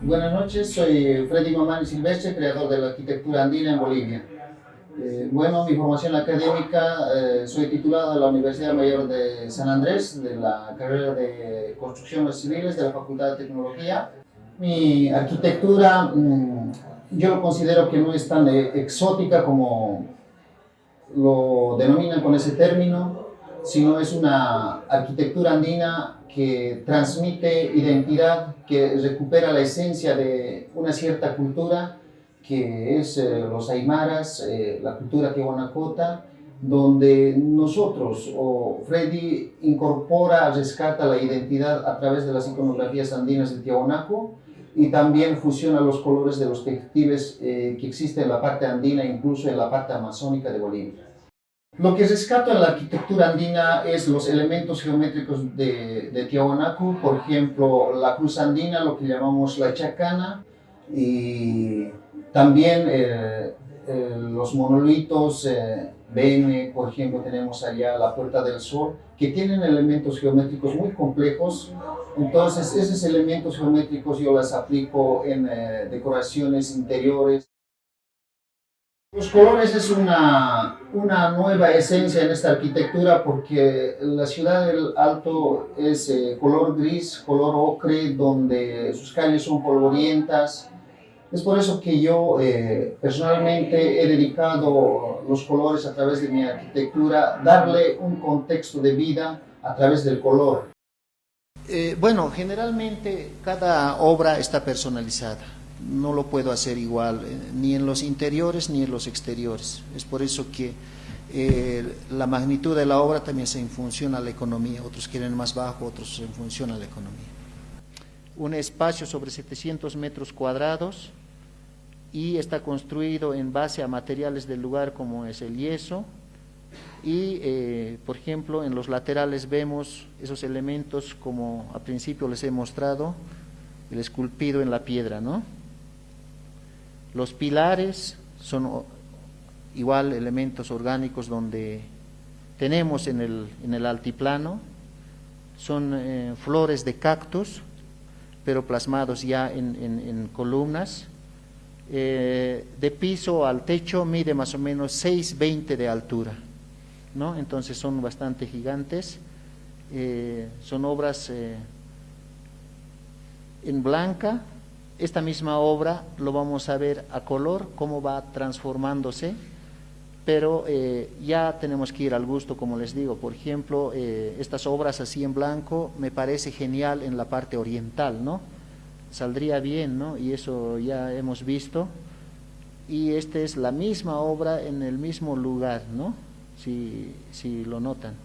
Buenas noches, soy Freddy Mamani Silvestre, creador de la arquitectura andina en Bolivia. Bueno, mi formación académica, soy titulado de la Universidad Mayor de San Andrés, de la carrera de Construcciones Civiles de la Facultad de Tecnología. Mi arquitectura, yo lo considero que no es tan exótica como lo denominan con ese término, sino es una arquitectura andina que transmite identidad, que recupera la esencia de una cierta cultura, que es los aymaras, la cultura tiahuanacota, donde nosotros, o Freddy, incorpora, rescata la identidad a través de las iconografías andinas de Tiahuanaco y también fusiona los colores de los textiles que existen en la parte andina, incluso en la parte amazónica de Bolivia. Lo que rescato en la arquitectura andina es los elementos geométricos de Tiahuanaco, por ejemplo, la cruz andina, lo que llamamos la chacana, y también los monolitos, BM, por ejemplo, tenemos allá la Puerta del Sol, que tienen elementos geométricos muy complejos. Entonces, esos elementos geométricos yo los aplico en decoraciones interiores. Los colores es una nueva esencia en esta arquitectura porque la ciudad del Alto es color gris, color ocre, donde sus calles son polvorientas. Es por eso que yo personalmente he dedicado los colores a través de mi arquitectura, darle un contexto de vida a través del color. Bueno, generalmente cada obra está personalizada. No lo puedo hacer igual, ni en los interiores ni en los exteriores. Es por eso que la magnitud de la obra también se en función a la economía. Otros quieren más bajo, otros en función a la economía. Un espacio sobre 700 metros cuadrados y está construido en base a materiales del lugar como es el yeso. Y, por ejemplo, en los laterales vemos esos elementos como al principio les he mostrado, el esculpido en la piedra, ¿no? Los pilares son igual elementos orgánicos donde tenemos en el altiplano, son flores de cactus, pero plasmados ya en columnas. De piso al techo mide más o menos 6,20 de altura, ¿no? Entonces son bastante gigantes. Son obras en blanca. Esta misma obra lo vamos a ver a color, cómo va transformándose, pero ya tenemos que ir al gusto, como les digo. Por ejemplo, estas obras así en blanco me parece genial en la parte oriental, ¿no? Saldría bien, ¿no? Y eso ya hemos visto. Y esta es la misma obra en el mismo lugar, ¿no? Si lo notan,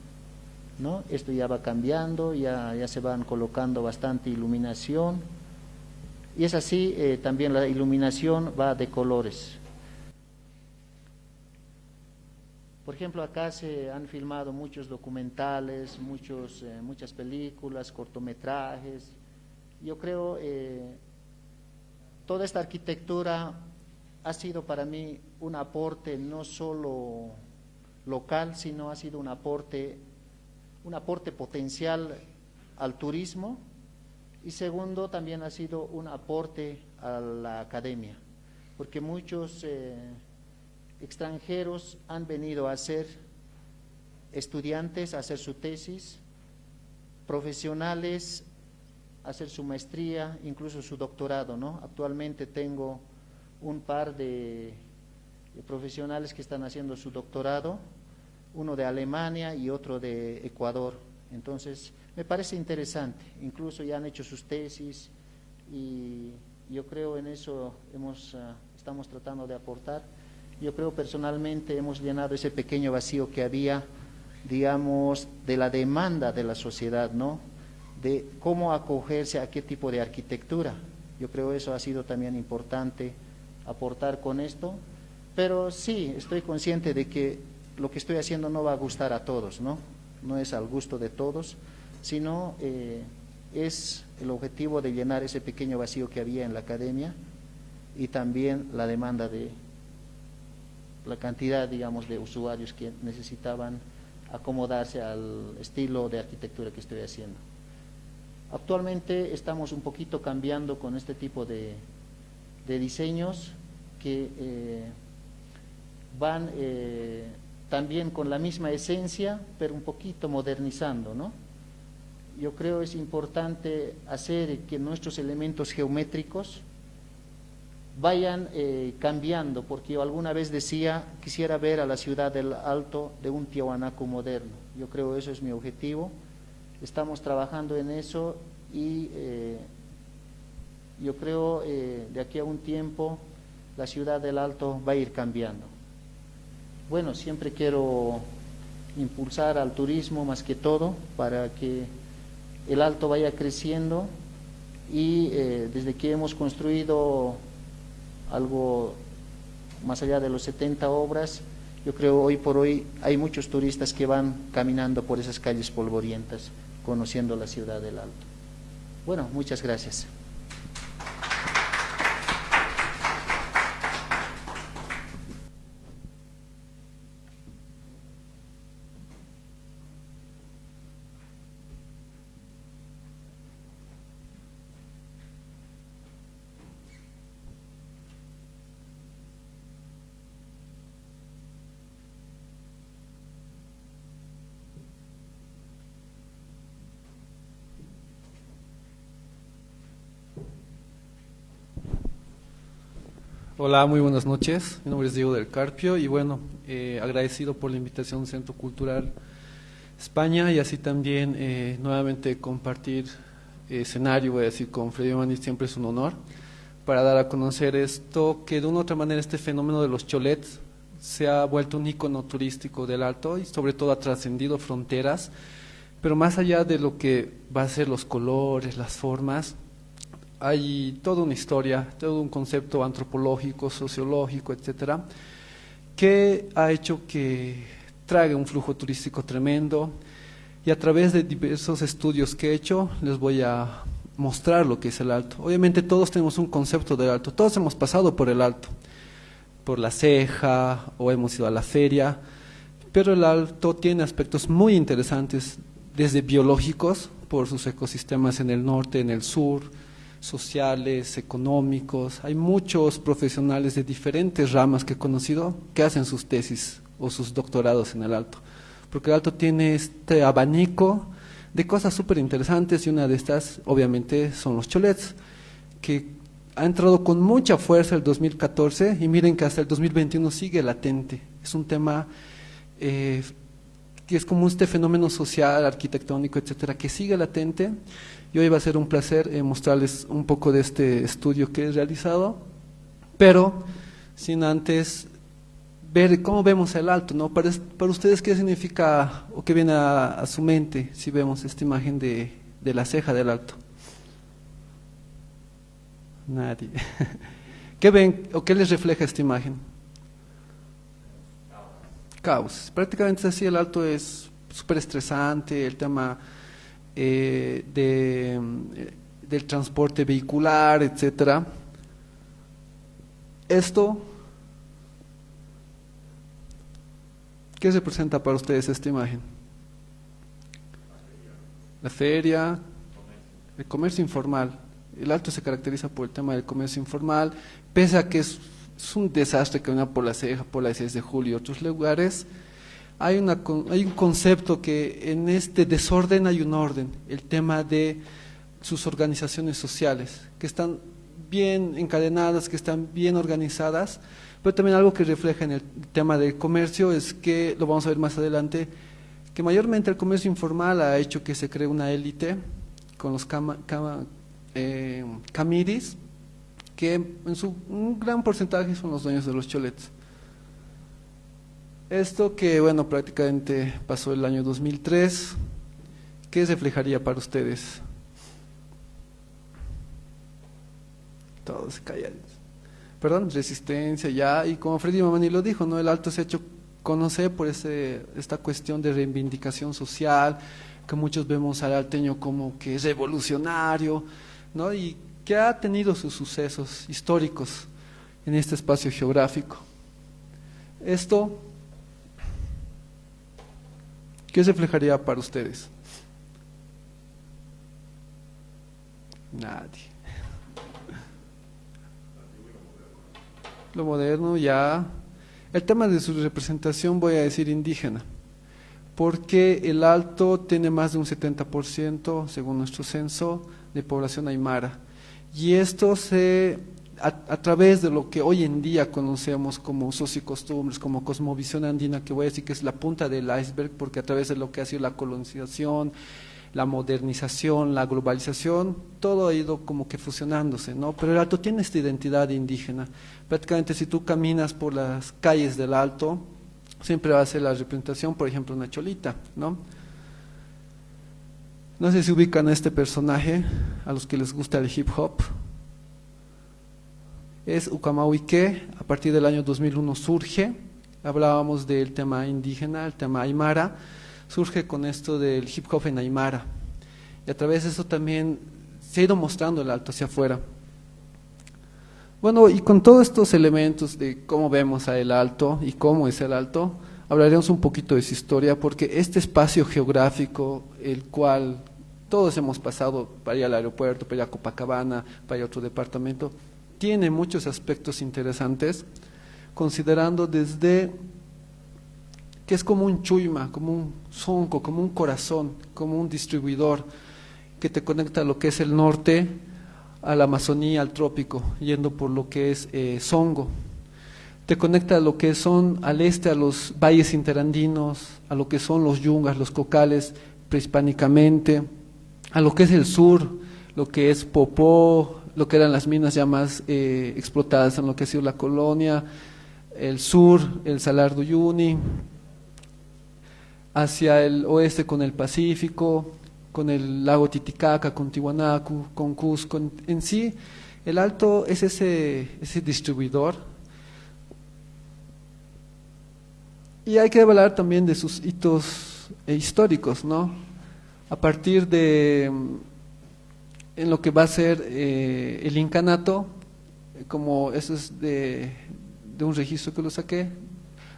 ¿no? Esto ya va cambiando, ya se van colocando bastante iluminación. Y es así, también la iluminación va de colores. Por ejemplo, acá se han filmado muchos documentales, muchas películas, cortometrajes. Yo creo toda esta arquitectura ha sido para mí un aporte no solo local, sino ha sido un aporte potencial al turismo. Y segundo, también ha sido un aporte a la academia, porque muchos extranjeros han venido a ser estudiantes, a hacer su tesis, profesionales, a hacer su maestría, incluso su doctorado, ¿no? Actualmente tengo un par de profesionales que están haciendo su doctorado, uno de Alemania y otro de Ecuador. Entonces, me parece interesante, incluso ya han hecho sus tesis y yo creo en eso estamos tratando de aportar. Yo creo personalmente hemos llenado ese pequeño vacío que había, digamos, de la demanda de la sociedad, ¿no? De cómo acogerse a qué tipo de arquitectura. Yo creo eso ha sido también importante aportar con esto, pero sí, estoy consciente de que lo que estoy haciendo no va a gustar a todos, ¿no? No es al gusto de todos, sino es el objetivo de llenar ese pequeño vacío que había en la academia y también la demanda de la cantidad, digamos, de usuarios que necesitaban acomodarse al estilo de arquitectura que estoy haciendo. Actualmente estamos un poquito cambiando con este tipo de diseños que van también con la misma esencia, pero un poquito modernizando, ¿no? Yo creo es importante hacer que nuestros elementos geométricos vayan cambiando, porque yo alguna vez decía, quisiera ver a la ciudad del Alto de un Tiahuanaco moderno. Yo creo eso es mi objetivo. Estamos trabajando en eso y yo creo de aquí a un tiempo la ciudad del Alto va a ir cambiando. Bueno, siempre quiero impulsar al turismo más que todo para que el Alto vaya creciendo y desde que hemos construido algo más allá de los 70 obras, yo creo hoy por hoy hay muchos turistas que van caminando por esas calles polvorientas, conociendo la ciudad del Alto. Bueno, muchas gracias. Hola, muy buenas noches. Mi nombre es Diego del Carpio y bueno, agradecido por la invitación Centro Cultural España y así también nuevamente compartir escenario, voy a decir, con Freddy Mamani, siempre es un honor para dar a conocer esto, que de una u otra manera este fenómeno de los cholets se ha vuelto un icono turístico del Alto y sobre todo ha trascendido fronteras, pero más allá de lo que va a ser los colores, las formas, hay toda una historia, todo un concepto antropológico, sociológico, etcétera, que ha hecho que traiga un flujo turístico tremendo y a través de diversos estudios que he hecho les voy a mostrar lo que es el Alto. Obviamente todos tenemos un concepto del Alto, todos hemos pasado por el Alto, por la Ceja o hemos ido a la feria, pero el Alto tiene aspectos muy interesantes, desde biológicos, por sus ecosistemas en el norte, en el sur, sociales, económicos. Hay muchos profesionales de diferentes ramas que he conocido que hacen sus tesis o sus doctorados en el Alto, porque el Alto tiene este abanico de cosas súper interesantes y una de estas obviamente son los cholets, que ha entrado con mucha fuerza el 2014 y miren que hasta el 2021 sigue latente. Es un tema que es como este fenómeno social, arquitectónico, etcétera, que sigue latente. Y hoy va a ser un placer mostrarles un poco de este estudio que he realizado, pero sin antes ver cómo vemos el Alto, ¿no? Para ustedes, ¿qué significa o qué viene a su mente si vemos esta imagen de la Ceja del Alto? Nadie. ¿Qué ven o qué les refleja esta imagen? Caos. Prácticamente es así, el Alto es súper estresante, el tema del transporte vehicular, etcétera. Esto, ¿qué representa para ustedes esta imagen? La feria, el comercio informal. El Alto se caracteriza por el tema del comercio informal, pese a que es un desastre que una por la Ceja, por la 6 de Julio y otros lugares. Hay un concepto que en este desorden hay un orden, el tema de sus organizaciones sociales, que están bien encadenadas, que están bien organizadas, pero también algo que refleja en el tema del comercio es que, lo vamos a ver más adelante, que mayormente el comercio informal ha hecho que se cree una élite con los camiris, que un gran porcentaje son los dueños de los cholets. Esto que, bueno, prácticamente pasó el año 2003, ¿qué reflejaría para ustedes? Todos callados. Perdón, resistencia ya, y como Freddy Mamani lo dijo, ¿no? El Alto se ha hecho conocer por esta cuestión de reivindicación social, que muchos vemos al alteño como que es revolucionario, ¿no? Y que ha tenido sus sucesos históricos en este espacio geográfico. Esto, ¿qué reflejaría para ustedes? Nadie. Lo moderno ya. El tema de su representación voy a decir indígena, porque el Alto tiene más de un 70%, según nuestro censo, de población aymara. Y esto a través de lo que hoy en día conocemos como usos y costumbres, como cosmovisión andina, que voy a decir que es la punta del iceberg, porque a través de lo que ha sido la colonización, la modernización, la globalización, todo ha ido como que fusionándose, ¿no? Pero el Alto tiene esta identidad indígena. Prácticamente si tú caminas por las calles del Alto, siempre va a ser la representación, por ejemplo, una cholita, ¿no? No sé si ubican a este personaje, a los que les gusta el hip hop. Es Ucamahuique, a partir del año 2001 surge, hablábamos del tema indígena, el tema aymara, surge con esto del hip hop en aymara, y a través de eso también se ha ido mostrando el Alto hacia afuera. Bueno, y con todos estos elementos de cómo vemos a el Alto y cómo es el Alto, hablaremos un poquito de su historia, porque este espacio geográfico, el cual todos hemos pasado para ir al aeropuerto, para ir a Copacabana, para ir a otro departamento, tiene muchos aspectos interesantes, considerando desde que es como un chuima, como un zonco, como un corazón, como un distribuidor que te conecta a lo que es el norte, a la Amazonía, al trópico, yendo por lo que es Songo. Te conecta a lo que son al este, a los valles interandinos, a lo que son los yungas, los cocales, prehispánicamente, a lo que es el sur, lo que es Popó, lo que eran las minas ya más explotadas en lo que ha sido la colonia, el sur, el Salar de Uyuni, hacia el oeste con el Pacífico, con el lago Titicaca, con Tiwanaku, con Cusco. En sí, el Alto es ese distribuidor. Y hay que hablar también de sus hitos históricos, ¿no? A partir de en lo que va a ser el incanato, como eso es de un registro que lo saqué.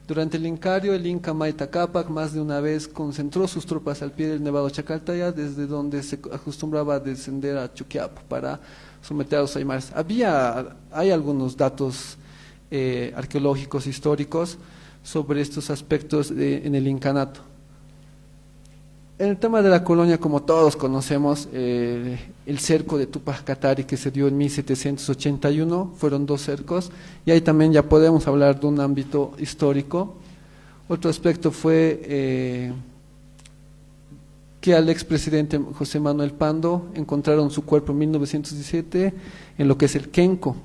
Durante el Incario, el Inca Maita Cápac más de una vez concentró sus tropas al pie del Nevado Chacaltaya, desde donde se acostumbraba a descender a Chuquiapo para someter a los aymaras. Hay algunos datos arqueológicos, históricos, sobre estos aspectos en el incanato. En el tema de la colonia, como todos conocemos, el cerco de Túpac Katari que se dio en 1781, fueron 2 cercos, y ahí también ya podemos hablar de un ámbito histórico. Otro aspecto fue que al expresidente José Manuel Pando encontraron su cuerpo en 1917 en lo que es el Kenco.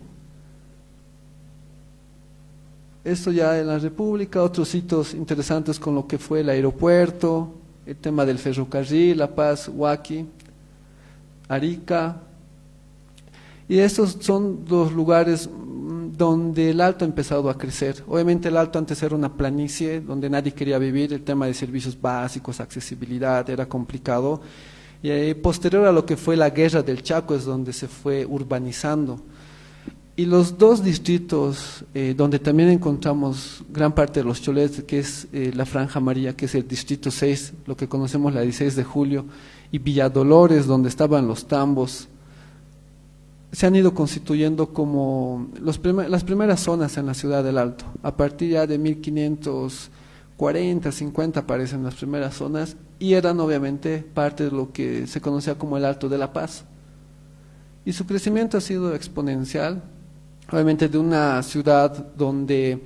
Esto ya en la República, otros hitos interesantes con lo que fue el aeropuerto, el tema del ferrocarril, La Paz, Huaki, Arica, y estos son los lugares donde el Alto ha empezado a crecer. Obviamente el Alto antes era una planicie donde nadie quería vivir, el tema de servicios básicos, accesibilidad era complicado, y posterior a lo que fue la guerra del Chaco es donde se fue urbanizando. Y los 2 distritos donde también encontramos gran parte de los cholets, que es la Franja Amarilla, que es el distrito 6, lo que conocemos la 16 de julio, y Villa Dolores, donde estaban los tambos, se han ido constituyendo como las primeras zonas en la ciudad del Alto. A partir ya de 1540, 50 aparecen las primeras zonas, y eran obviamente parte de lo que se conocía como el Alto de La Paz. Y su crecimiento ha sido exponencial. Obviamente de una ciudad donde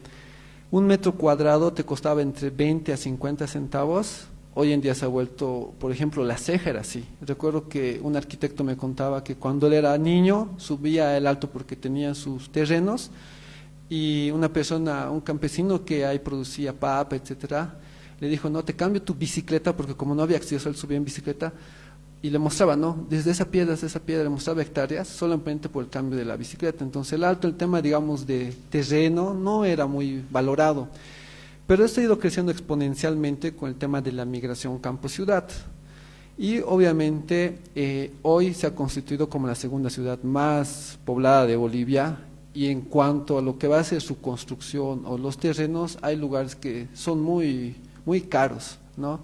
1 metro cuadrado te costaba entre 20 a 50 centavos, hoy en día se ha vuelto, por ejemplo, La Ceja era así. Recuerdo que un arquitecto me contaba que cuando él era niño subía el Alto porque tenía sus terrenos, y una persona, un campesino que ahí producía papa, etcétera, le dijo: no, te cambio tu bicicleta, porque como no había acceso, él subía en bicicleta, y le mostraba, ¿no? Desde esa piedra hasta esa piedra, le mostraba hectáreas solamente por el cambio de la bicicleta. Entonces el Alto, el tema, digamos, de terreno no era muy valorado, pero esto ha ido creciendo exponencialmente con el tema de la migración campo-ciudad, y obviamente hoy se ha constituido como la segunda ciudad más poblada de Bolivia, y en cuanto a lo que va a ser su construcción o los terrenos, hay lugares que son muy, muy caros, ¿no?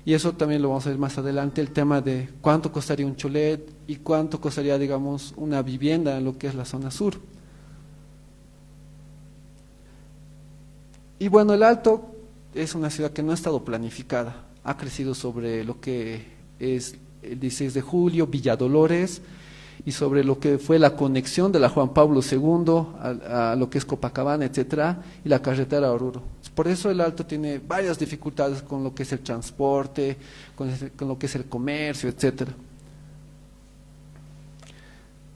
Y eso también lo vamos a ver más adelante, el tema de cuánto costaría un cholet y cuánto costaría, digamos, una vivienda en lo que es la zona sur. Y bueno, el Alto es una ciudad que no ha estado planificada, ha crecido sobre lo que es el 16 de julio, Villa Dolores, y sobre lo que fue la conexión de la Juan Pablo II a lo que es Copacabana, etcétera, y la carretera a Oruro. Por eso el Alto tiene varias dificultades con lo que es el transporte, con lo que es el comercio, etcétera.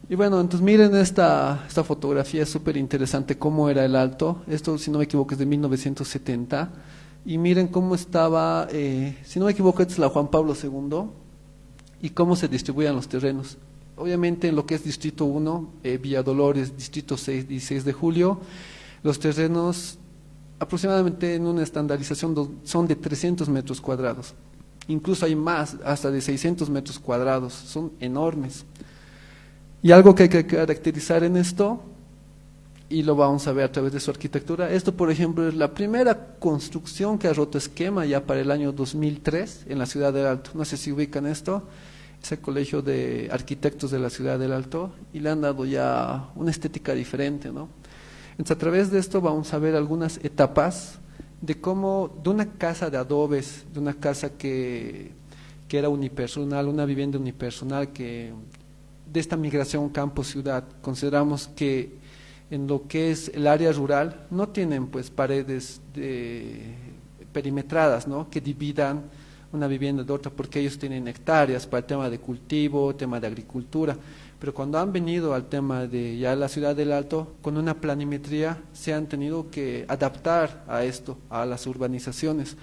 Y bueno, entonces miren esta fotografía, es súper interesante cómo era el Alto. Esto, si no me equivoco, es de 1970. Y miren cómo estaba, si no me equivoco, esta es la Juan Pablo II, y cómo se distribuían los terrenos. Obviamente en lo que es Distrito 1, Villa Dolores, Distrito 6, 16 de julio, los terrenos aproximadamente en una estandarización son de 300 metros cuadrados. Incluso hay más, hasta de 600 metros cuadrados, son enormes. Y algo que hay que caracterizar en esto, y lo vamos a ver a través de su arquitectura, esto por ejemplo es la primera construcción que ha roto esquema ya para el año 2003 en la ciudad del Alto. No sé si ubican esto, es el colegio de arquitectos de la ciudad del Alto, y le han dado ya una estética diferente, ¿no? Entonces a través de esto vamos a ver algunas etapas de cómo de una casa de adobes, de una casa que era unipersonal, una vivienda unipersonal, que de esta migración campo-ciudad, consideramos que en lo que es el área rural no tienen pues paredes perimetradas, ¿no?, que dividan una vivienda de otra, porque ellos tienen hectáreas para el tema de cultivo, tema de agricultura, pero cuando han venido al tema de ya la ciudad del Alto, con una planimetría se han tenido que adaptar a esto, a las urbanizaciones.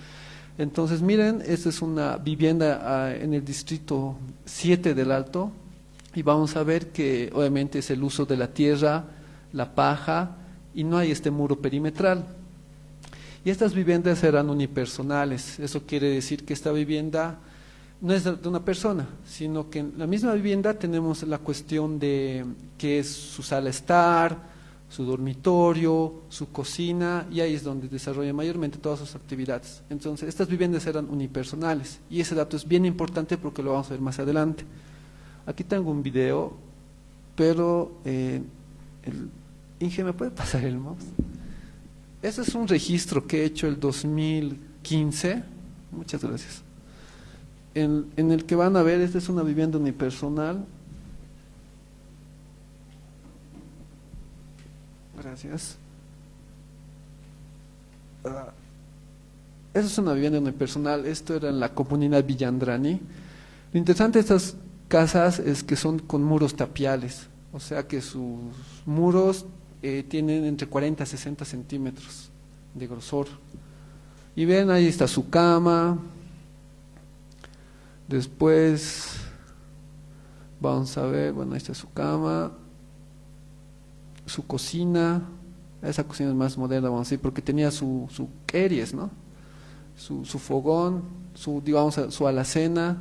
Entonces miren, esta es una vivienda en el distrito 7 del Alto, y vamos a ver que obviamente es el uso de la tierra, la paja, y no hay este muro perimetral. Y estas viviendas eran unipersonales. Eso quiere decir que esta vivienda no es de una persona, sino que en la misma vivienda tenemos la cuestión de que es su sala estar, su dormitorio, su cocina, y ahí es donde desarrolla mayormente todas sus actividades. Entonces estas viviendas eran unipersonales, y ese dato es bien importante porque lo vamos a ver más adelante. Aquí tengo un video, pero Inge, ¿me puede pasar el mouse? Ese es un registro que he hecho el 2015, muchas gracias, en el que van a ver, esta es una vivienda unipersonal. Gracias. Esa es una vivienda unipersonal, esto era en la comunidad Villandrani. Lo interesante de estas casas es que son con muros tapiales, o sea que sus muros tienen entre 40 a 60 centímetros de grosor. Y ven, ahí está su cama. Después vamos a ver, bueno, ahí está su cama, su cocina. Esa cocina es más moderna, vamos a decir, porque tenía su keries, ¿no? Su fogón, digamos, su alacena.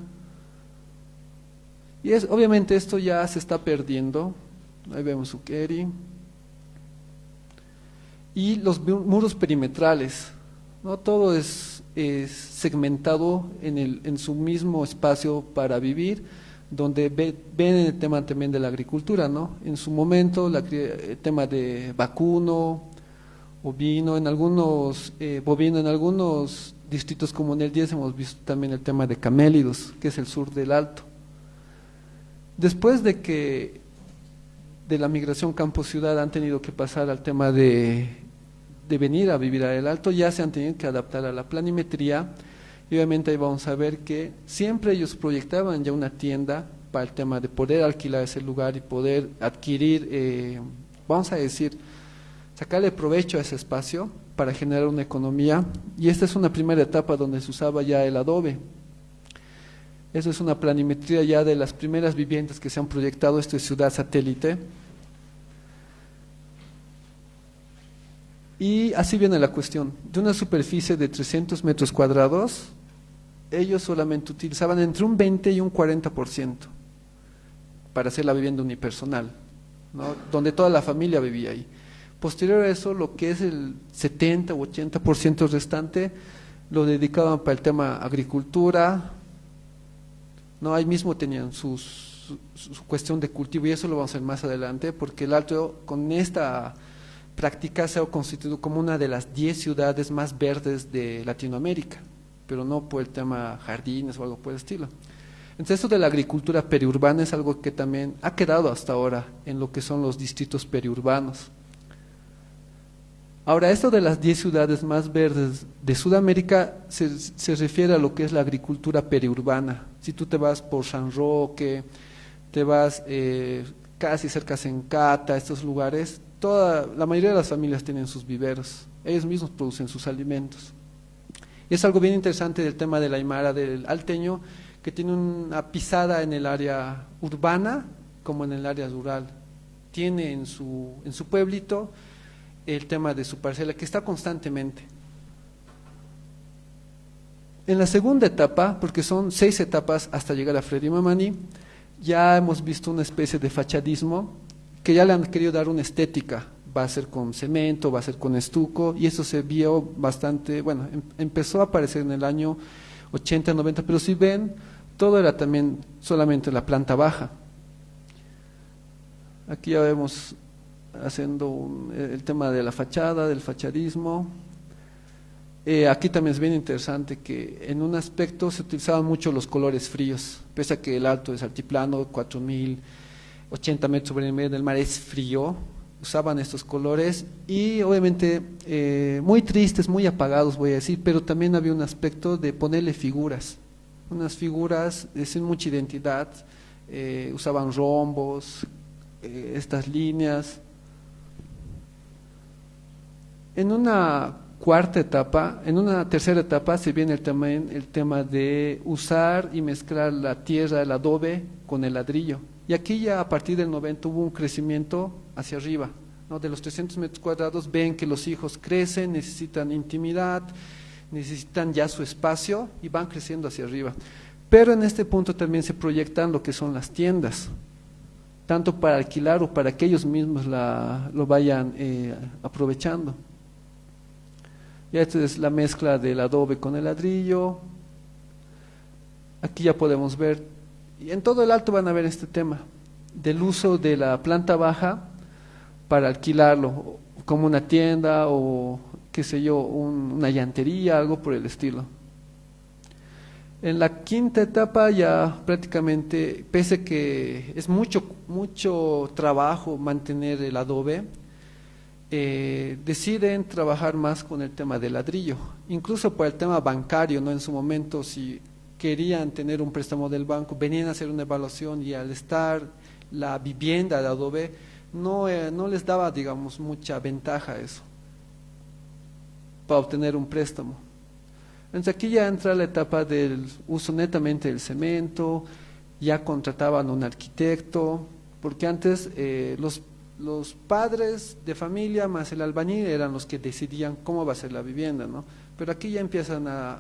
Y obviamente esto ya se está perdiendo. Ahí vemos su keri. Y los muros perimetrales, ¿no? Todo es segmentado en su mismo espacio para vivir, donde ven el tema también de la agricultura, ¿no? En su momento el tema de vacuno, ovino, en algunos distritos como en el 10 hemos visto también el tema de camélidos, que es el sur del Alto. Después de la migración campo-ciudad han tenido que pasar al tema de venir a vivir al Alto, ya se han tenido que adaptar a la planimetría, y obviamente ahí vamos a ver que siempre ellos proyectaban ya una tienda para el tema de poder alquilar ese lugar y poder adquirir, vamos a decir, sacarle provecho a ese espacio para generar una economía, y esta es una primera etapa donde se usaba ya el adobe. Eso es una planimetría ya de las primeras viviendas que se han proyectado. Esto es ciudad satélite. Y así viene la cuestión. De una superficie de 300 metros cuadrados, ellos solamente utilizaban entre un 20 y un 40% para hacer la vivienda unipersonal, ¿no? Donde toda la familia vivía ahí. Posterior a eso, lo que es el 70 u 80% restante, lo dedicaban para el tema agricultura, ¿no? Ahí mismo tenían su cuestión de cultivo, y eso lo vamos a ver más adelante, porque el Alto con esta práctica se ha constituido como una de las 10 ciudades más verdes de Latinoamérica, pero no por el tema jardines o algo por el estilo. Entonces esto de la agricultura periurbana es algo que también ha quedado hasta ahora en lo que son los distritos periurbanos. Ahora, esto de las 10 ciudades más verdes de Sudamérica se refiere a lo que es la agricultura periurbana. Si tú te vas por San Roque, te vas casi cerca a Sencata, estos lugares, la mayoría de las familias tienen sus viveros, ellos mismos producen sus alimentos. Y es algo bien interesante del tema del aymara, del alteño, que tiene una pisada en el área urbana como en el área rural. Tiene en su pueblito el tema de su parcela, que está constantemente. En la segunda etapa, porque son 6 etapas hasta llegar a Freddy Mamani, ya hemos visto una especie de fachadismo, que ya le han querido dar una estética, va a ser con cemento, va a ser con estuco, y eso se vio bastante, bueno, empezó a aparecer en el año 80, 90, pero si ven, todo era también solamente la planta baja. Aquí ya vemos haciendo el tema de la fachada, del fachadismo. Aquí también es bien interesante que en un aspecto se utilizaban mucho los colores fríos, pese a que el Alto es altiplano, 4080 metros sobre el medio del mar, es frío, usaban estos colores y obviamente muy tristes, muy apagados voy a decir, pero también había un aspecto de ponerle figuras, unas figuras sin mucha identidad, usaban rombos, estas líneas. En una tercera etapa se viene el tema de usar y mezclar la tierra, el adobe con el ladrillo. Y aquí ya a partir del 90 hubo un crecimiento hacia arriba, ¿no? De los 300 metros cuadrados ven que los hijos crecen, necesitan intimidad, necesitan ya su espacio y van creciendo hacia arriba. Pero en este punto también se proyectan lo que son las tiendas, tanto para alquilar o para que ellos mismos lo vayan aprovechando. Y esta es la mezcla del adobe con el ladrillo. Aquí ya podemos ver, y en todo el Alto van a ver este tema del uso de la planta baja para alquilarlo como una tienda o qué sé yo, una llantería, algo por el estilo. En la quinta etapa ya prácticamente, pese que es mucho trabajo mantener el adobe, deciden trabajar más con el tema del ladrillo, incluso por el tema bancario, ¿no? En su momento, si querían tener un préstamo del banco, venían a hacer una evaluación y al estar la vivienda de adobe, no les daba, digamos, mucha ventaja eso, para obtener un préstamo. Entonces aquí ya entra la etapa del uso netamente del cemento, ya contrataban a un arquitecto, porque antes los padres de familia más el albañil eran los que decidían cómo va a ser la vivienda, ¿no? Pero aquí ya empiezan a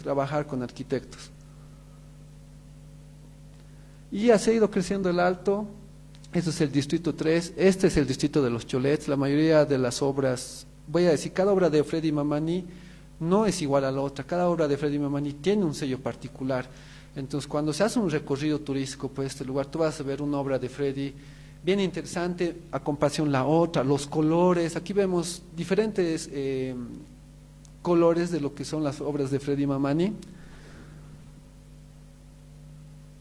trabajar con arquitectos. Y ya se ha ido creciendo el Alto. Este es el distrito 3, este es el distrito de los Cholets. La mayoría de las obras, voy a decir, cada obra de Freddy Mamani no es igual a la otra, cada obra de Freddy Mamani tiene un sello particular. Entonces cuando se hace un recorrido turístico por este lugar, tú vas a ver una obra de Freddy bien interesante a comparación la otra, los colores. Aquí vemos diferentes colores de lo que son las obras de Freddy Mamani.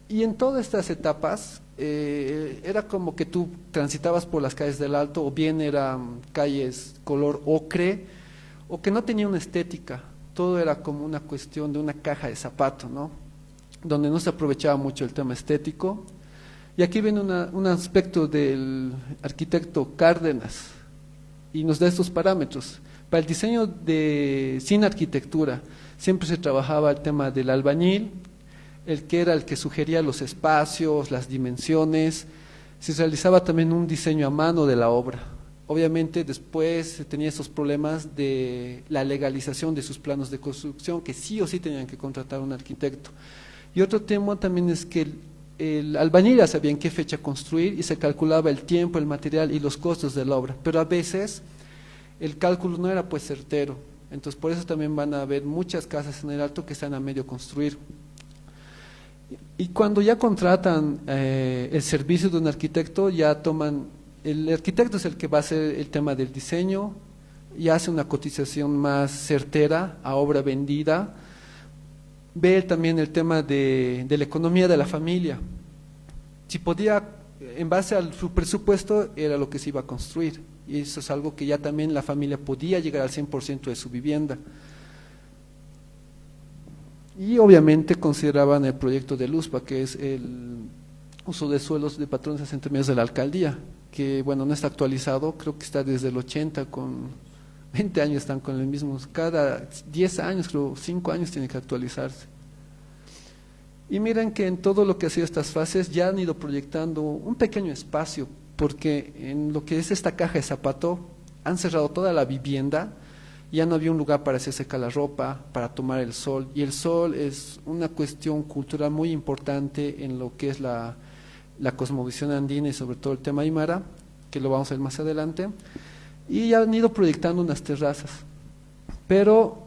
Y en todas estas etapas era como que tú transitabas por las calles del Alto, o bien eran calles color ocre, o que no tenía una estética, todo era como una cuestión de una caja de zapato, ¿no? Donde no se aprovechaba mucho el tema estético. Y aquí viene un aspecto del arquitecto Cárdenas y nos da estos parámetros. Para el diseño sin arquitectura siempre se trabajaba el tema del albañil, el que era el que sugería los espacios, las dimensiones. Se realizaba también un diseño a mano de la obra. Obviamente después se tenía esos problemas de la legalización de sus planos de construcción, que sí o sí tenían que contratar a un arquitecto. Y otro tema también es que el albañil ya sabía en qué fecha construir y se calculaba el tiempo, el material y los costos de la obra, pero a veces el cálculo no era pues certero. Entonces por eso también van a haber muchas casas en el Alto que están a medio construir. Y cuando ya contratan el servicio de un arquitecto, ya toman, el arquitecto es el que va a hacer el tema del diseño y hace una cotización más certera a obra vendida, ve también el tema de la economía de la familia. Si podía, en base a su presupuesto, era lo que se iba a construir. Y eso es algo que ya también la familia podía llegar al 100% de su vivienda. Y obviamente consideraban el proyecto de Luzpa, que es el uso de suelos de patrones asentamientos de la alcaldía, que bueno, no está actualizado, creo que está desde el 80, con 20 años están con el mismo, cada 10 años, creo, 5 años tiene que actualizarse. Y miren que en todo lo que ha sido estas fases ya han ido proyectando un pequeño espacio, porque en lo que es esta caja de zapato han cerrado toda la vivienda, ya no había un lugar para hacer secar la ropa, para tomar el sol, y el sol es una cuestión cultural muy importante en lo que es la cosmovisión andina y sobre todo el tema aymara, que lo vamos a ver más adelante, y ya han ido proyectando unas terrazas, pero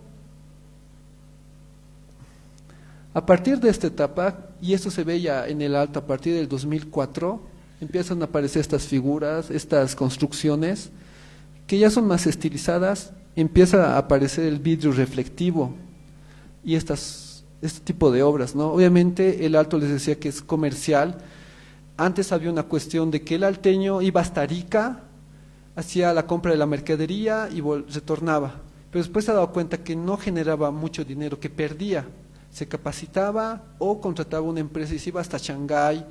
a partir de esta etapa, y esto se ve ya en el Alto a partir del 2004, empiezan a aparecer estas figuras, estas construcciones, que ya son más estilizadas, empieza a aparecer el vidrio reflectivo y este tipo de obras, ¿no? Obviamente el Alto les decía que es comercial. Antes había una cuestión de que el alteño iba hasta Arica, hacía la compra de la mercadería y retornaba, pero después se ha dado cuenta que no generaba mucho dinero, que perdía, se capacitaba o contrataba una empresa y se iba hasta Shanghái,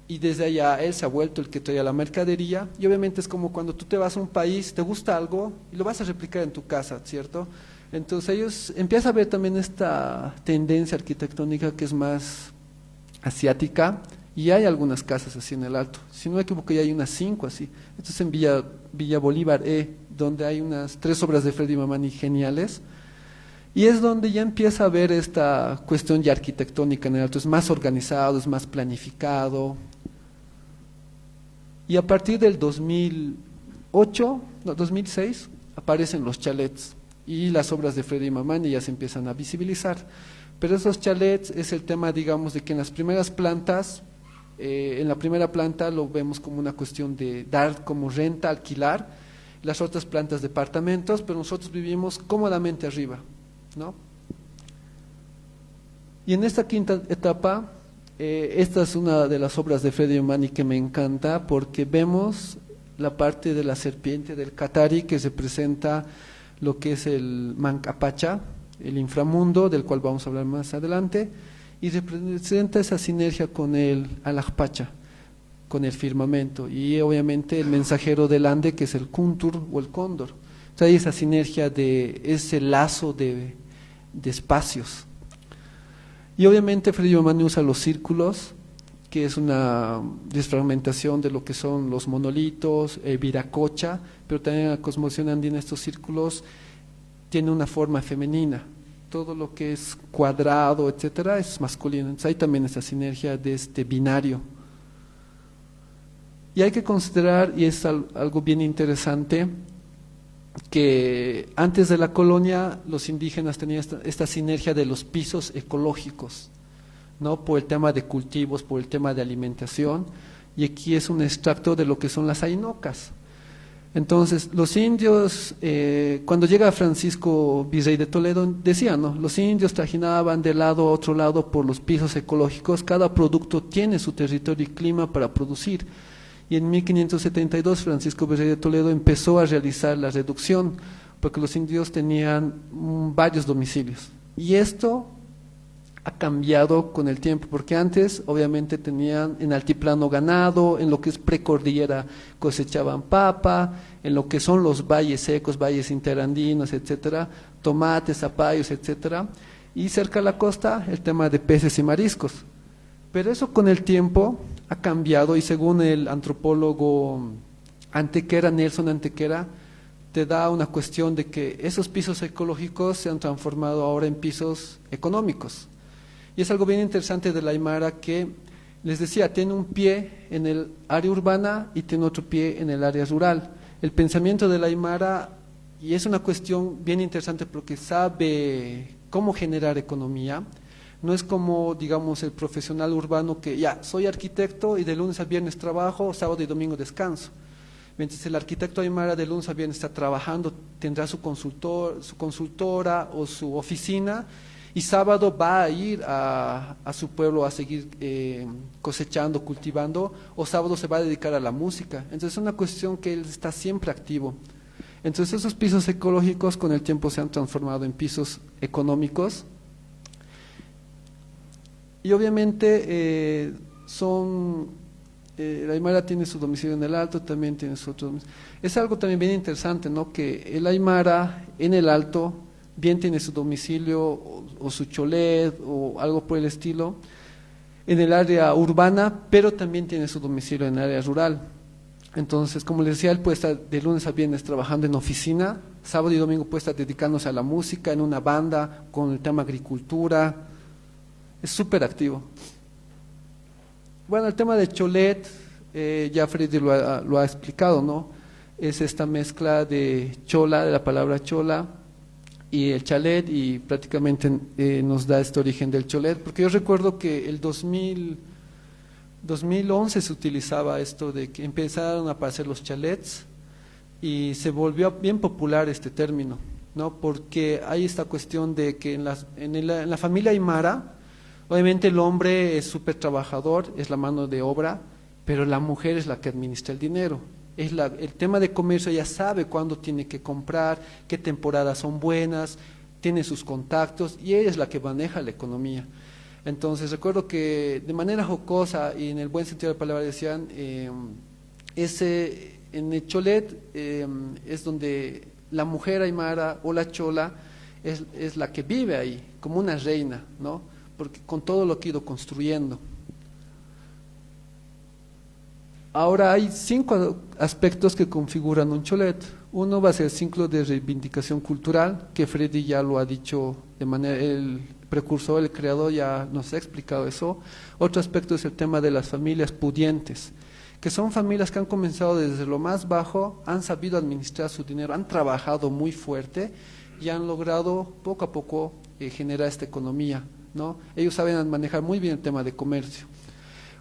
y desde allá él se ha vuelto el que traía la mercadería, y obviamente es como cuando tú te vas a un país, te gusta algo y lo vas a replicar en tu casa, ¿cierto? Entonces ellos empiezan a ver también esta tendencia arquitectónica que es más asiática, y hay algunas casas así en el Alto, si no me equivoco ya hay unas 5 así. Esto es en Villa Bolívar donde hay unas 3 obras de Freddy Mamani geniales, y es donde ya empieza a ver esta cuestión ya arquitectónica en el Alto, es más organizado, es más planificado. Y a partir del 2006 aparecen los chalets y las obras de Freddy Mamani ya se empiezan a visibilizar. Pero esos chalets es el tema, digamos, de que en las primeras plantas, en la primera planta lo vemos como una cuestión de dar como renta, alquilar, las otras plantas departamentos, pero nosotros vivimos cómodamente arriba, ¿no? Y en esta quinta etapa, esta es una de las obras de Freddy Mamani que me encanta, porque vemos la parte de la serpiente del Qatari que representa lo que es el Mancapacha, el inframundo, del cual vamos a hablar más adelante, y representa esa sinergia con el Alajpacha, con el firmamento, y obviamente el mensajero del Ande, que es el Kuntur o el cóndor. O sea, hay esa sinergia de ese lazo de espacios. Y obviamente Freddy Mamani usa los círculos, que es una desfragmentación de lo que son los monolitos, viracocha, pero también en la cosmovisión andina estos círculos tienen una forma femenina. Todo lo que es cuadrado, etcétera, es masculino. Entonces hay también esta sinergia de este binario. Y hay que considerar, y es algo bien interesante, que antes de la colonia los indígenas tenían esta sinergia de los pisos ecológicos, ¿no? Por el tema de cultivos, por el tema de alimentación, y aquí es un extracto de lo que son las ainocas. Entonces los indios, cuando llega Francisco Virrey de Toledo, decían, ¿no? Los indios trajinaban de lado a otro lado por los pisos ecológicos, cada producto tiene su territorio y clima para producir. Y en 1572 Francisco Virrey de Toledo empezó a realizar la reducción, porque los indios tenían varios domicilios. Y esto ha cambiado con el tiempo, porque antes obviamente tenían en altiplano ganado, en lo que es precordillera cosechaban papa, en lo que son los valles secos, valles interandinos, etcétera, tomates, zapallos, etcétera, y cerca de la costa el tema de peces y mariscos. Pero eso con el tiempo ha cambiado, y según el antropólogo Antequera, Nelson Antequera, te da una cuestión de que esos pisos ecológicos se han transformado ahora en pisos económicos. Y es algo bien interesante de la Aymara, que les decía, tiene un pie en el área urbana y tiene otro pie en el área rural. El pensamiento de la Aymara y es una cuestión bien interesante porque sabe cómo generar economía. No es como, digamos, el profesional urbano que ya, soy arquitecto y de lunes a viernes trabajo, sábado y domingo descanso. Mientras el arquitecto aymara de lunes a viernes está trabajando, tendrá su consultora o su oficina, y sábado va a ir a su pueblo a seguir cosechando, cultivando, o sábado se va a dedicar a la música. Entonces es una cuestión que él está siempre activo. Entonces esos pisos ecológicos con el tiempo se han transformado en pisos económicos, y obviamente el aymara tiene su domicilio en el Alto, también tiene su otro domicilio. Es algo también bien interesante, ¿no? Que el aymara en el Alto bien tiene su domicilio o su cholet o algo por el estilo en el área urbana, pero también tiene su domicilio en el área rural. Entonces, como les decía, él puede estar de lunes a viernes trabajando en oficina, sábado y domingo puede estar dedicándose a la música, en una banda, con el tema agricultura. Es súper activo. Bueno, el tema de cholet, ya Freddy lo ha explicado, ¿no? Es esta mezcla de chola, de la palabra chola, y el chalet, y prácticamente nos da este origen del cholet, porque yo recuerdo que el 2011 se utilizaba esto de que empezaron a aparecer los chalets y se volvió bien popular este término, ¿no? Porque hay esta cuestión de que en la familia aymara, obviamente el hombre es súper trabajador, es la mano de obra, pero la mujer es la que administra el dinero. El tema de comercio, ella sabe cuándo tiene que comprar, qué temporadas son buenas, tiene sus contactos y ella es la que maneja la economía. Entonces recuerdo que de manera jocosa y en el buen sentido de la palabra decían, en el cholet es donde la mujer aymara o la chola es la que vive ahí, como una reina, ¿no? Porque con todo lo que ha ido construyendo. Ahora hay 5 aspectos que configuran un cholet. Uno va a ser el ciclo de reivindicación cultural, que Freddy ya lo ha dicho de manera, el precursor, el creador ya nos ha explicado eso. Otro aspecto es el tema de las familias pudientes, que son familias que han comenzado desde lo más bajo, han sabido administrar su dinero, han trabajado muy fuerte y han logrado poco a poco generar esta economía, ¿no? Ellos saben manejar muy bien el tema de comercio.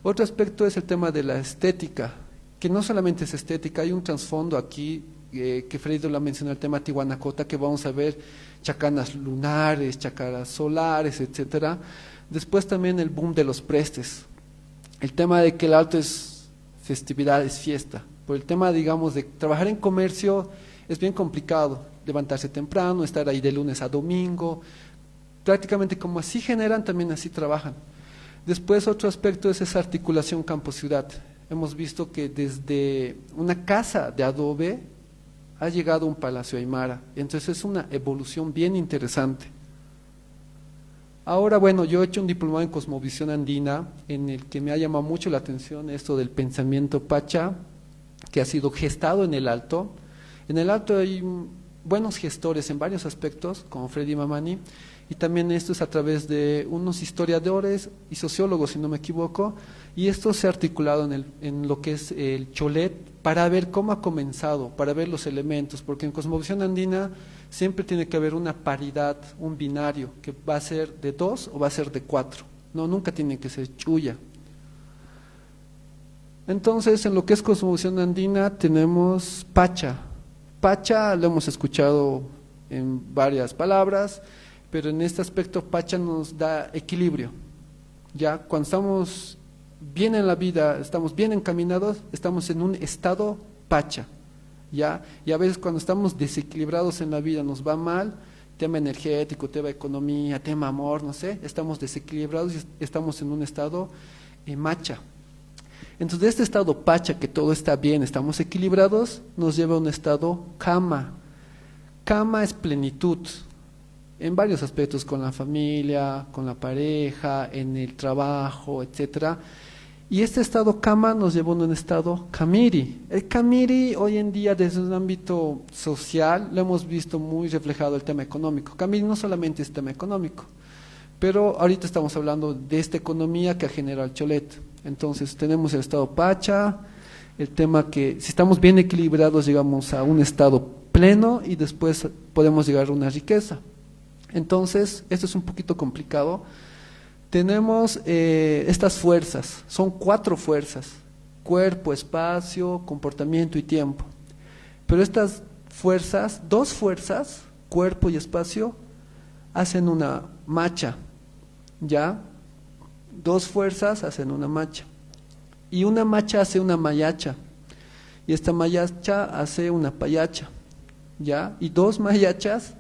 Otro aspecto es el tema de la estética, que no solamente es estética, hay un trasfondo aquí, que Freddy lo ha mencionado, el tema Tihuanacota, que vamos a ver chacanas lunares, chacanas solares, etcétera. Después también el boom de los prestes, el tema de que el Alto es festividad, es fiesta. Por el tema, digamos, de trabajar en comercio es bien complicado, levantarse temprano, estar ahí de lunes a domingo, prácticamente como así generan, también así trabajan. Después otro aspecto es esa articulación campo-ciudad. Hemos visto que desde una casa de adobe ha llegado un palacio aymara, entonces es una evolución bien interesante. Ahora, bueno, yo he hecho un diplomado en cosmovisión andina, en el que me ha llamado mucho la atención esto del pensamiento pacha, que ha sido gestado en el Alto. En el Alto hay buenos gestores en varios aspectos, como Freddy Mamani, y también esto es a través de unos historiadores y sociólogos, si no me equivoco, y esto se ha articulado en lo que es el cholet para ver cómo ha comenzado, para ver los elementos, porque en cosmovisión andina siempre tiene que haber una paridad, un binario, que va a ser de 2 o va a ser de 4, no, nunca tiene que ser chulla. Entonces, en lo que es cosmovisión andina tenemos Pacha. Pacha lo hemos escuchado en varias palabras, pero en este aspecto Pacha nos da equilibrio. Ya cuando estamos bien en la vida, estamos bien encaminados, estamos en un estado Pacha. ¿Ya? Y a veces cuando estamos desequilibrados en la vida, nos va mal, tema energético, tema economía, tema amor, no sé, estamos desequilibrados y estamos en un estado Macha. Entonces de este estado Pacha, que todo está bien, estamos equilibrados, nos lleva a un estado Kama. Kama es plenitud, en varios aspectos, con la familia, con la pareja, en el trabajo, etcétera. Y este estado Kama nos llevó a un estado Kamiri. El Kamiri hoy en día desde un ámbito social lo hemos visto muy reflejado el tema económico. Kamiri no solamente es tema económico, pero ahorita estamos hablando de esta economía que ha generado el cholet. Entonces tenemos el estado Pacha, el tema que si estamos bien equilibrados llegamos a un estado pleno y después podemos llegar a una riqueza. Entonces, esto es un poquito complicado. Tenemos estas fuerzas, son 4 fuerzas: cuerpo, espacio, comportamiento y tiempo. Pero estas fuerzas, 2 fuerzas, cuerpo y espacio, hacen una macha, ¿ya? 2 fuerzas hacen una macha. Y una macha hace una mayacha. Y esta mayacha hace una payacha, ¿ya? Y 2 mayachas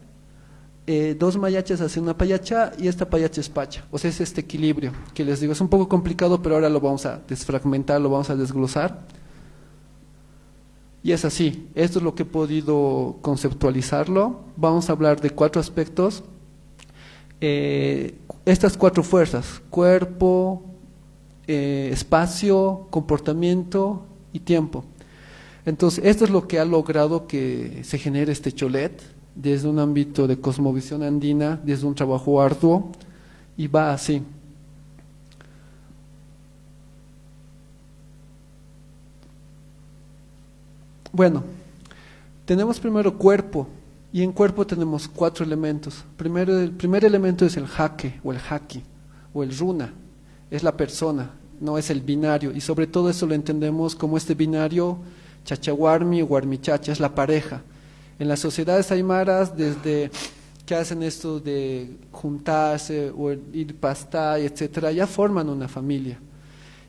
hacen una payacha y esta payacha es pacha. O sea, es este equilibrio que les digo, es un poco complicado, pero ahora lo vamos a desfragmentar, lo vamos a desglosar. Y es así, esto es lo que he podido conceptualizarlo. Vamos a hablar de 4 aspectos. Estas 4 fuerzas: cuerpo, espacio, comportamiento y tiempo. Entonces, esto es lo que ha logrado que se genere este cholet desde un ámbito de cosmovisión andina, desde un trabajo arduo, y va así. Bueno, tenemos primero cuerpo, y en cuerpo tenemos 4 elementos. El primer elemento es el jaque o el haki o el runa, es la persona, no es el binario, y sobre todo eso lo entendemos como este binario chachahuarmi o guarmichacha, es la pareja. En las sociedades aymaras, desde que hacen esto de juntarse o ir pastar, etcétera, ya forman una familia.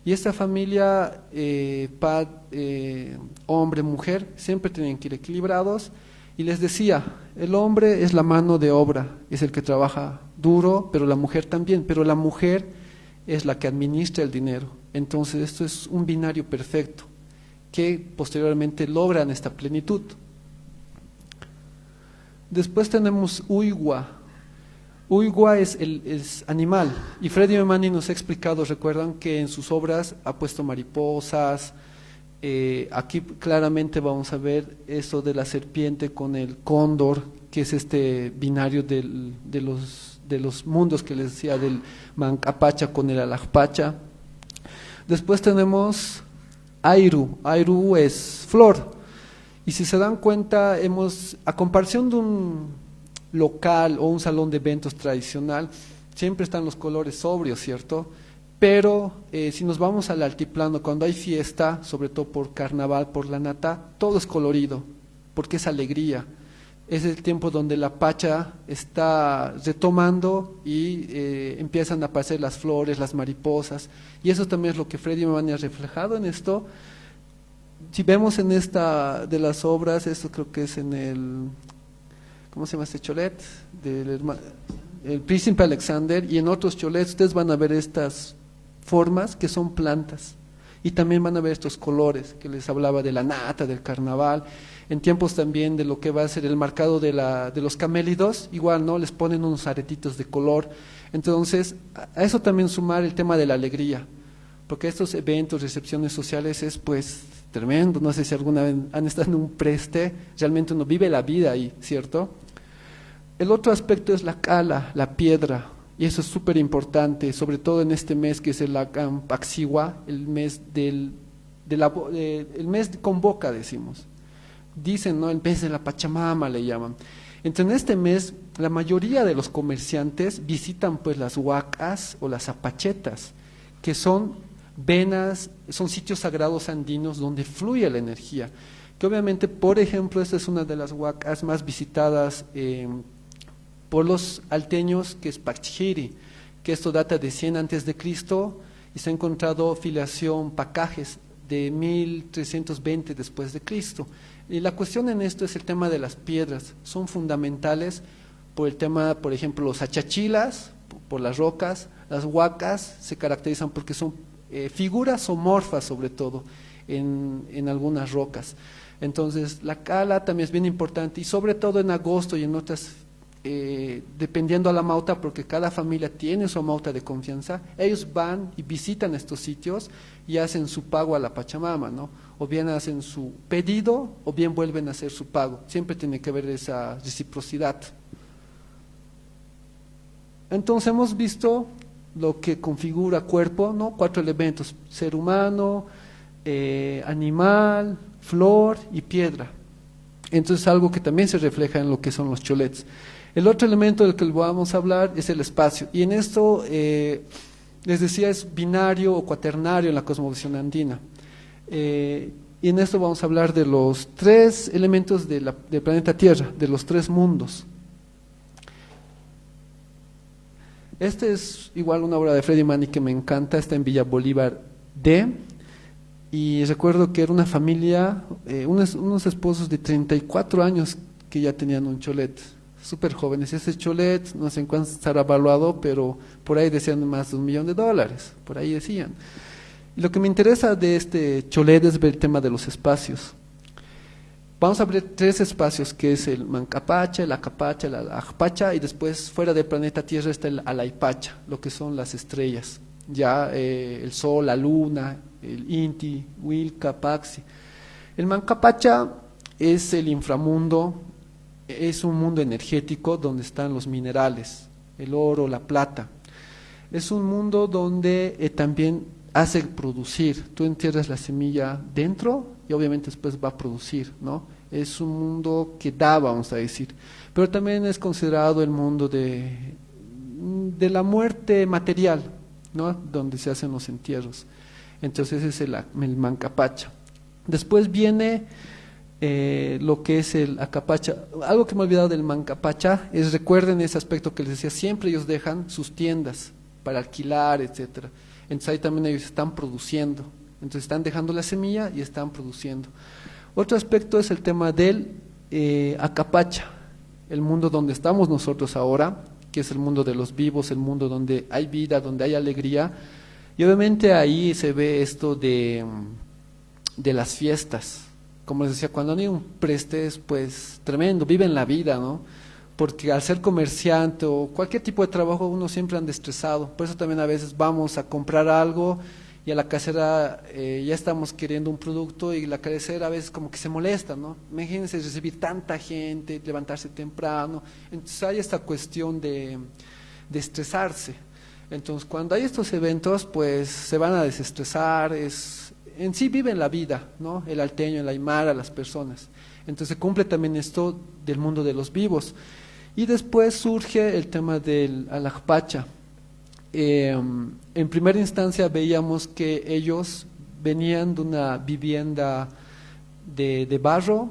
Y esta familia, hombre, mujer, siempre tienen que ir equilibrados. Y les decía, el hombre es la mano de obra, es el que trabaja duro, pero la mujer también, pero la mujer es la que administra el dinero. Entonces esto es un binario perfecto, que posteriormente logran esta plenitud. Después tenemos Uigua. Uigua es animal, y Freddy Memani nos ha explicado, recuerdan que en sus obras ha puesto mariposas. Aquí claramente vamos a ver eso de la serpiente con el cóndor, que es este binario de los mundos que les decía, del Mancapacha con el Alajpacha. Después tenemos Airu. Airu es flor. Y si se dan cuenta, a comparación de un local o un salón de eventos tradicional, siempre están los colores sobrios, ¿cierto? Pero si nos vamos al altiplano, cuando hay fiesta, sobre todo por carnaval, por la nata, todo es colorido, porque es alegría. Es el tiempo donde la pacha está retomando y empiezan a aparecer las flores, las mariposas, y eso también es lo que Freddy Memani ha reflejado en esto. Si vemos en esta de las obras, esto creo que es en el, ¿cómo se llama este cholet? El Príncipe Alexander, y en otros cholets ustedes van a ver estas formas que son plantas, y también van a ver estos colores que les hablaba de la nata, del carnaval. En tiempos también de lo que va a ser el marcado de los camélidos, igual, ¿no? Les ponen unos aretitos de color. Entonces, a eso también sumar el tema de la alegría, porque estos eventos, recepciones sociales es pues tremendo. No sé si alguna vez han estado en un preste, realmente uno vive la vida ahí, ¿cierto? El otro aspecto es la cala, la piedra, y eso es súper importante, sobre todo en este mes que es el Paxiwa, el mes el mes con boca, decimos. Dicen, ¿no? El mes de la Pachamama le llaman. Entonces, en este mes, la mayoría de los comerciantes visitan pues las huacas o las apachetas, que son venas, son sitios sagrados andinos donde fluye la energía. Que obviamente, por ejemplo, esta es una de las huacas más visitadas por los alteños, que es Pachjiri, que esto data de 100 antes de Cristo, y se ha encontrado filiación pacajes de 1320 después de Cristo. Y la cuestión en esto es el tema de las piedras, son fundamentales por el tema, por ejemplo, los achachilas, por las rocas. Las huacas se caracterizan porque son figuras somorfas, sobre todo en algunas rocas. Entonces la cala también es bien importante, y sobre todo en agosto y en otras, dependiendo a la mauta, porque cada familia tiene su mauta de confianza, ellos van y visitan estos sitios y hacen su pago a la Pachamama, ¿no? O bien hacen su pedido o bien vuelven a hacer su pago. Siempre tiene que haber esa reciprocidad. Entonces hemos visto lo que configura cuerpo, ¿no? 4 elementos: ser humano, animal, flor y piedra. Entonces algo que también se refleja en lo que son los cholets. El otro elemento del que vamos a hablar es el espacio, y en esto, les decía, es binario o cuaternario en la cosmovisión andina. Y en esto vamos a hablar de los tres elementos del planeta Tierra, de los tres mundos. Este es igual una obra de Freddy Manning que me encanta, está en Villa Bolívar D, y recuerdo que era una familia, unos esposos de 34 años que ya tenían un cholet, súper jóvenes. Ese cholet no sé en cuánto estará evaluado, pero por ahí decían más de $1 millón, por ahí decían. Lo que me interesa de este cholet es ver el tema de los espacios. Vamos a ver tres espacios, que es el Mancapacha, el Acapacha, el Alajpacha, y después fuera del planeta Tierra está el Alaypacha, lo que son las estrellas, ya el Sol, la Luna, el Inti, Huilca, Paxi. El Mancapacha es el inframundo, es un mundo energético donde están los minerales, el oro, la plata. Es un mundo donde también hace producir, tú entierras la semilla dentro y obviamente después va a producir, ¿no? Es un mundo que da, vamos a decir, pero también es considerado el mundo de la muerte material, ¿no? Donde se hacen los entierros. Entonces ese es el Mancapacha. Después viene lo que es el Acapacha. Algo que me he olvidado del Mancapacha es, recuerden ese aspecto que les decía, siempre ellos dejan sus tiendas para alquilar, etcétera. Entonces ahí también ellos están produciendo, entonces están dejando la semilla y están produciendo. Otro aspecto es el tema del Acapacha, el mundo donde estamos nosotros ahora, que es el mundo de los vivos, el mundo donde hay vida, donde hay alegría, y obviamente ahí se ve esto de las fiestas. Como les decía, cuando hay un preste es pues tremendo, viven la vida, ¿no? Porque al ser comerciante o cualquier tipo de trabajo uno siempre anda estresado, por eso también a veces vamos a comprar algo y a la casera ya estamos queriendo un producto y la casera a veces como que se molesta, ¿no? Imagínense recibir tanta gente, levantarse temprano, entonces hay esta cuestión de estresarse. Entonces cuando hay estos eventos pues se van a desestresar, en sí viven la vida, ¿no? El alteño, el aymara, las personas. Entonces se cumple también esto del mundo de los vivos. Y después surge el tema del Alajpacha. En primera instancia veíamos que ellos venían de una vivienda de barro,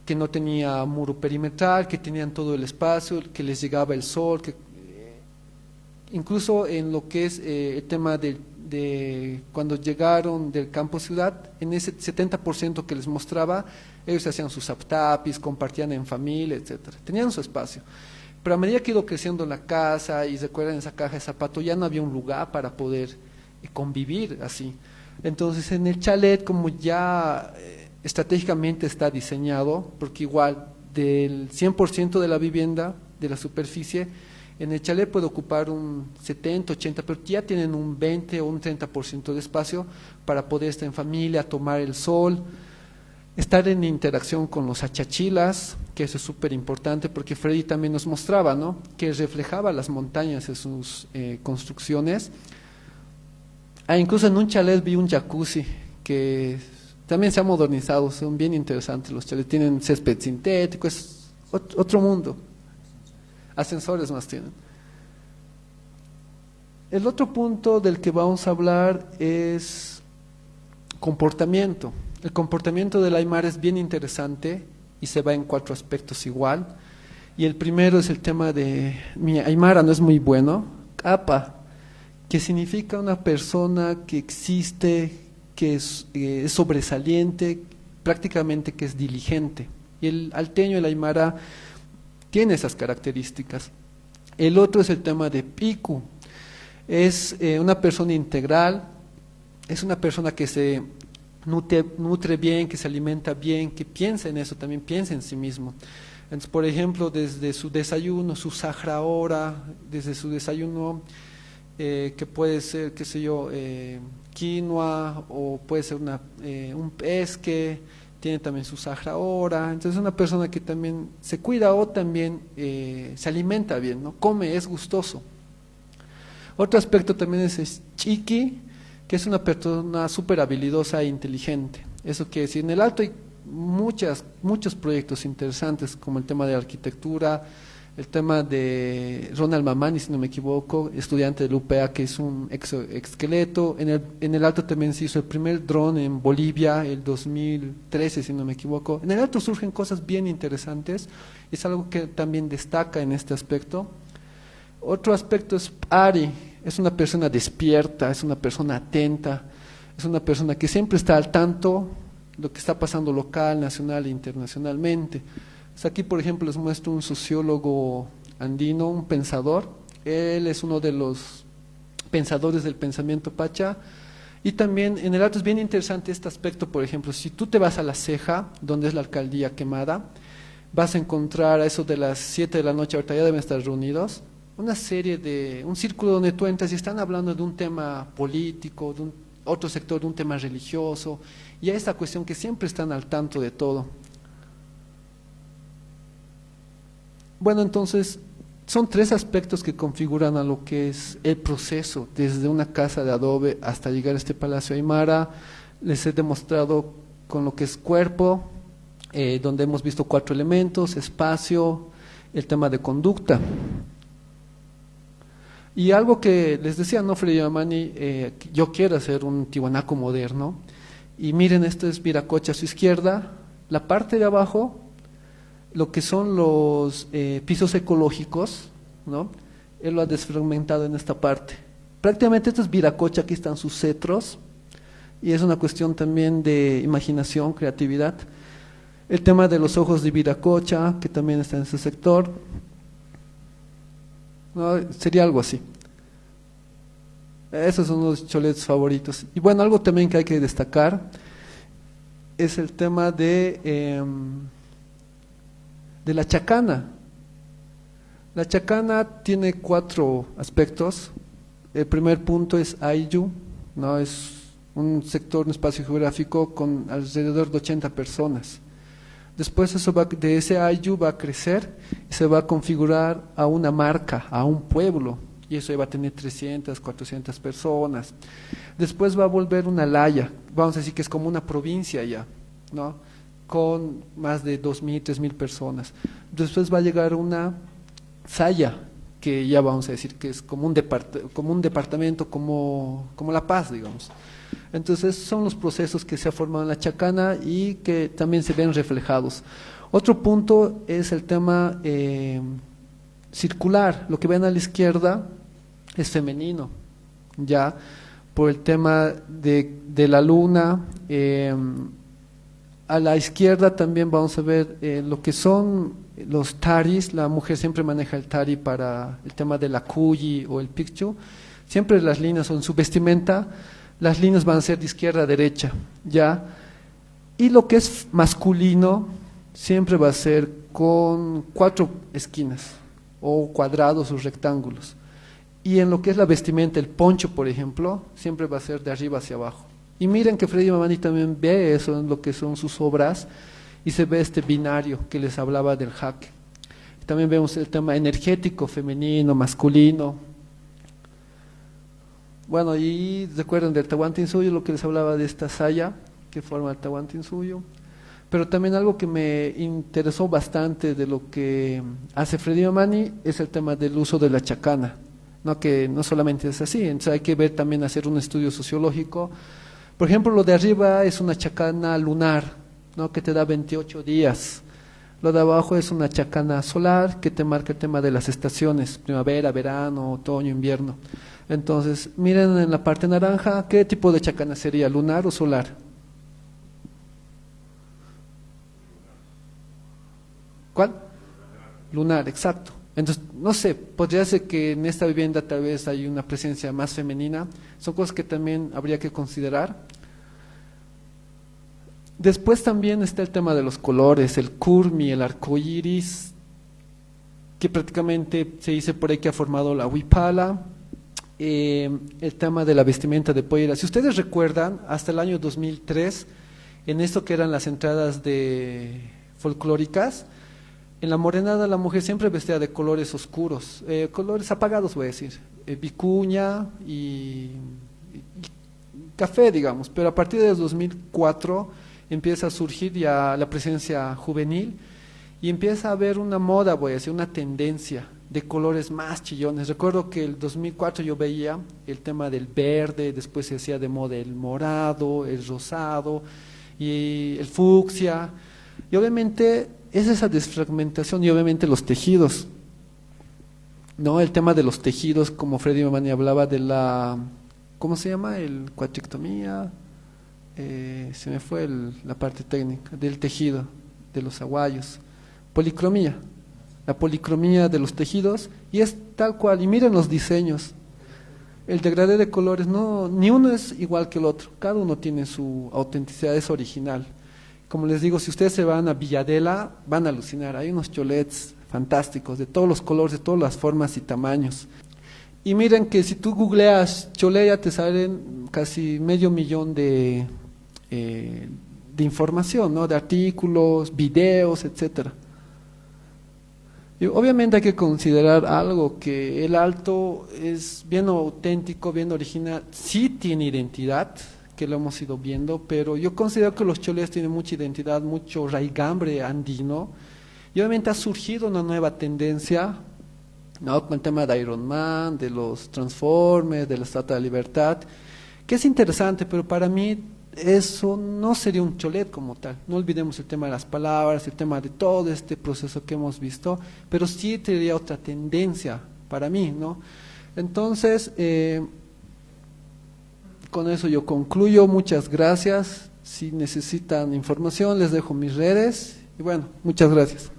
que no tenía muro perimetral, que tenían todo el espacio, que les llegaba el sol, que incluso en lo que es el tema de cuando llegaron del campo ciudad, en ese 70% que les mostraba, ellos hacían sus aptapis, compartían en familia, etcétera. Tenían su espacio. Pero a medida que iba creciendo la casa, y recuerdan esa caja de zapato, ya no había un lugar para poder convivir así. Entonces en el chalet, como ya estratégicamente está diseñado, porque igual del 100% de la vivienda, de la superficie, en el chalet puede ocupar un 70, 80, pero ya tienen un 20 o un 30% de espacio para poder estar en familia, tomar el sol, estar en interacción con los achachilas, que eso es súper importante porque Freddy también nos mostraba, ¿no? Que reflejaba las montañas en sus construcciones. Incluso en un chalet vi un jacuzzi que también se ha modernizado, son bien interesantes los chalets, tienen césped sintético, es otro mundo. Ascensores más tienen. El otro punto del que vamos a hablar es comportamiento. El comportamiento del aymara es bien interesante y se va en 4 aspectos igual. Y el primero es el tema de mi aymara no es muy bueno, capa, que significa una persona que existe, que es sobresaliente, prácticamente que es diligente. Y el alteño, el aymara, tiene esas características. El otro es el tema de picu, es una persona integral, es una persona que se nutre bien, que se alimenta bien, que piensa en eso, también piensa en sí mismo. Entonces, por ejemplo, desde su desayuno, su sahra hora, desde su desayuno, que puede ser, qué sé yo, quinoa, o puede ser un pesque, tiene también su sahra hora. Entonces es una persona que también se cuida o también se alimenta bien, ¿no? Come, es gustoso. Otro aspecto también es chiqui, que es una persona súper habilidosa e inteligente. Eso quiere decir, en el alto hay muchos proyectos interesantes, como el tema de arquitectura, el tema de Ronald Mamani, si no me equivoco, estudiante del UPA, que es un exoesqueleto. En el Alto también se hizo el primer dron en Bolivia, el 2013, si no me equivoco. En el Alto surgen cosas bien interesantes, es algo que también destaca en este aspecto. Otro aspecto es Ari, es una persona despierta, es una persona atenta, es una persona que siempre está al tanto de lo que está pasando local, nacional e internacionalmente. Aquí, por ejemplo, les muestro un sociólogo andino, un pensador. Él es uno de los pensadores del pensamiento Pacha. Y también en el Alto es bien interesante este aspecto, por ejemplo, si tú te vas a La Ceja, donde es la alcaldía quemada, vas a encontrar a eso de las 7 de la noche, ahorita ya deben estar reunidos, un círculo donde tú entras y están hablando de un tema político, de otro sector, de un tema religioso, y a esta cuestión que siempre están al tanto de todo. Bueno, entonces, son 3 aspectos que configuran a lo que es el proceso, desde una casa de adobe hasta llegar a este Palacio Aymara. Les he demostrado con lo que es cuerpo, donde hemos visto 4 elementos, espacio, el tema de conducta. Y algo que les decía, ¿no, Freddy Mamani? Yo quiero hacer un Tiwanaku moderno, y miren, esto es Viracocha a su izquierda, la parte de abajo, lo que son los pisos ecológicos, ¿no? Él lo ha desfragmentado en esta parte. Prácticamente esto es Viracocha, aquí están sus cetros, y es una cuestión también de imaginación, creatividad. El tema de los ojos de Viracocha, que también está en ese sector, ¿no? Sería algo así. Esos son los cholets favoritos. Y bueno, algo también que hay que destacar es el tema de la chacana. La chacana tiene 4 aspectos. El primer punto es Ayllu, ¿no? Es un sector, un espacio geográfico con alrededor de 80 personas. Después de ese Ayllu va a crecer y se va a configurar a una marca, a un pueblo, y eso va a tener 300, 400 personas. Después va a volver una laya, vamos a decir que es como una provincia ya, ¿no? Con más de 2.000, 3.000 personas. Después va a llegar una saya, que ya vamos a decir que es como un departamento, como La Paz, digamos. Entonces son los procesos que se ha formado en la chacana y que también se ven reflejados. Otro punto es el tema circular. Lo que ven a la izquierda es femenino, ya por el tema de la luna. A la izquierda también vamos a ver lo que son los taris. La mujer siempre maneja el tari para el tema de la cuyi o el picchu. Siempre las líneas son su vestimenta, las líneas van a ser de izquierda a derecha, ¿ya? Y lo que es masculino siempre va a ser con 4 esquinas, o cuadrados o rectángulos. Y en lo que es la vestimenta, el poncho, por ejemplo, siempre va a ser de arriba hacia abajo. Y miren que Freddy Mamani también ve eso en lo que son sus obras, y se ve este binario que les hablaba del jaque. También vemos el tema energético, femenino, masculino. Bueno, y recuerden del Tahuantinsuyo, lo que les hablaba de esta saya que forma el Tahuantinsuyo. Pero también algo que me interesó bastante de lo que hace Freddy Mamani es el tema del uso de la chacana, ¿no? Que no solamente es así, entonces hay que ver también, hacer un estudio sociológico. Por ejemplo, lo de arriba es una chacana lunar, ¿no? Que te da 28 días. Lo de abajo es una chacana solar que te marca el tema de las estaciones, primavera, verano, otoño, invierno. Entonces, miren en la parte naranja, ¿qué tipo de chacana sería, lunar o solar? ¿Cuál? Lunar, exacto. Entonces, no sé, podría ser que en esta vivienda tal vez hay una presencia más femenina. Son cosas que también habría que considerar. Después también está el tema de los colores, el kurmi, el arcoíris, que prácticamente se dice por ahí que ha formado la huipala. El tema de la vestimenta de pollera. Si ustedes recuerdan, hasta el año 2003, en esto que eran las entradas folclóricas, en la morenada la mujer siempre vestía de colores oscuros, colores apagados, voy a decir, vicuña y café, digamos. Pero a partir de 2004 empieza a surgir ya la presencia juvenil y empieza a haber una moda, voy a decir, una tendencia de colores más chillones. Recuerdo que el 2004 yo veía el tema del verde, después se hacía de moda el morado, el rosado y el fucsia, y obviamente es esa desfragmentación y obviamente los tejidos, ¿no? El tema de los tejidos, como Freddy Mamani hablaba de la, ¿cómo se llama? El cuatrictomía, se me fue la parte técnica, del tejido, de los aguayos, policromía, la policromía de los tejidos, y es tal cual, y miren los diseños, el degradé de colores, no, ni uno es igual que el otro, cada uno tiene su autenticidad, es original. Como les digo, si ustedes se van a Villadela, van a alucinar, hay unos cholets fantásticos, de todos los colores, de todas las formas y tamaños. Y miren que si tú googleas cholet ya te salen casi 500,000 de información, ¿no? De artículos, videos, etcétera. Y obviamente hay que considerar algo, que el Alto es bien auténtico, bien original, sí tiene identidad, que lo hemos ido viendo, pero yo considero que los cholés tienen mucha identidad, mucho raigambre andino, y obviamente ha surgido una nueva tendencia, ¿no? Con el tema de Iron Man, de los Transformers, de la Estatua de la Libertad, que es interesante, pero para mí eso no sería un cholet como tal. No olvidemos el tema de las palabras, el tema de todo este proceso que hemos visto, pero sí tendría otra tendencia para mí, ¿no? Entonces, con eso yo concluyo. Muchas gracias. Si necesitan información, les dejo mis redes. Y bueno, muchas gracias.